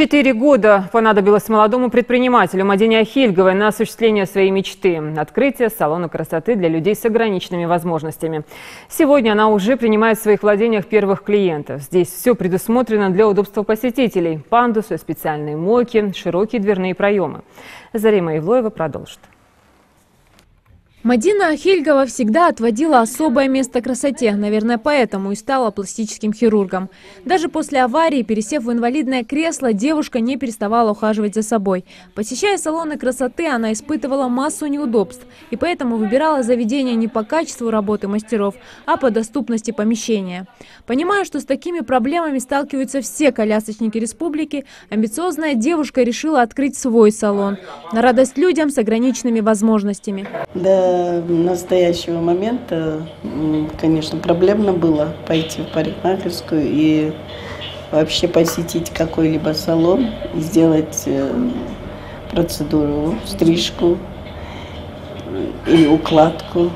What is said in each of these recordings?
4 года понадобилось молодому предпринимателю Мадине Ахильговой на осуществление своей мечты – открытие салона красоты для людей с ограниченными возможностями. Сегодня она уже принимает в своих владениях первых клиентов. Здесь все предусмотрено для удобства посетителей – пандусы, специальные мойки, широкие дверные проемы. Зарима Ивлоева продолжит. Мадина Ахильгова всегда отводила особое место красоте. Наверное, поэтому и стала пластическим хирургом. Даже после аварии, пересев в инвалидное кресло, девушка не переставала ухаживать за собой. Посещая салоны красоты, она испытывала массу неудобств. И поэтому выбирала заведение не по качеству работы мастеров, а по доступности помещения. Понимая, что с такими проблемами сталкиваются все колясочники республики, амбициозная девушка решила открыть свой салон. На радость людям с ограниченными возможностями. До настоящего момента, конечно, проблемно было пойти в парикмахерскую и вообще посетить какой-либо салон, сделать процедуру, стрижку или укладку.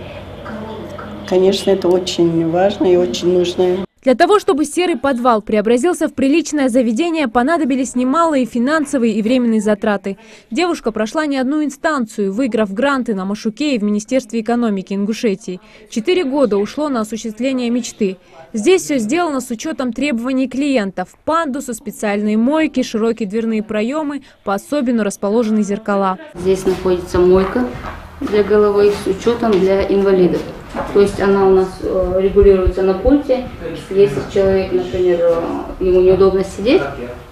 Конечно, это очень важно и очень нужно. Для того, чтобы серый подвал преобразился в приличное заведение, понадобились немалые финансовые и временные затраты. Девушка прошла не одну инстанцию, выиграв гранты на Машуке и в Министерстве экономики Ингушетии. 4 года ушло на осуществление мечты. Здесь все сделано с учетом требований клиентов. Пандусы, специальные мойки, широкие дверные проемы, по-особенному расположены зеркала. Здесь находится мойка для головы с учетом для инвалидов. То есть она у нас регулируется на пульте. Если человек, например, ему неудобно сидеть,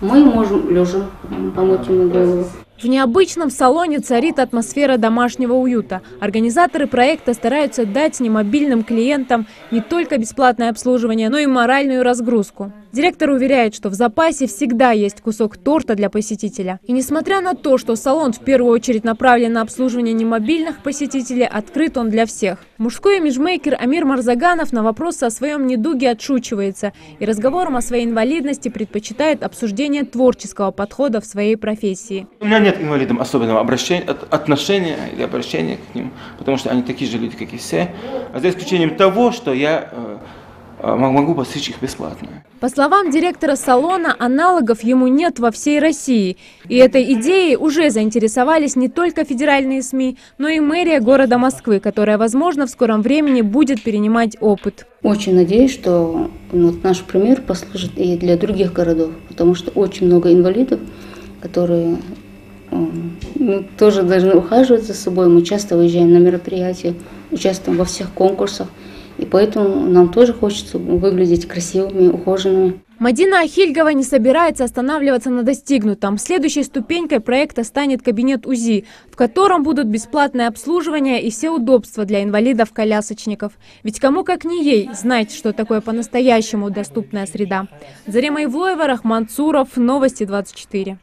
мы можем лежа помочь ему голову. В необычном салоне царит атмосфера домашнего уюта. Организаторы проекта стараются дать немобильным клиентам не только бесплатное обслуживание, но и моральную разгрузку. Директор уверяет, что в запасе всегда есть кусок торта для посетителя. И несмотря на то, что салон в первую очередь направлен на обслуживание немобильных посетителей, открыт он для всех. Мужской имиджмейкер Амир Марзаганов на вопросы о своем недуге отшучивается и разговором о своей инвалидности предпочитает обсуждение творческого подхода в своей профессии. У меня нет инвалидам особенного отношения или обращения к ним, потому что они такие же люди, как и все. А за исключением того, что я могу постричь их бесплатно. По словам директора салона, аналогов ему нет во всей России. И этой идеей уже заинтересовались не только федеральные СМИ, но и мэрия города Москвы, которая, возможно, в скором времени будет перенимать опыт. Очень надеюсь, что наш пример послужит и для других городов, потому что очень много инвалидов, которые тоже должны ухаживать за собой. Мы часто выезжаем на мероприятия, участвуем во всех конкурсах. И поэтому нам тоже хочется выглядеть красивыми, ухоженными. Мадина Ахильгова не собирается останавливаться на достигнутом. Следующей ступенькой проекта станет кабинет УЗИ, в котором будут бесплатное обслуживание и все удобства для инвалидов-колясочников. Ведь кому как не ей знать, что такое по-настоящему доступная среда. Зарима Ивлоева, Рахман Цуров, Новости 24.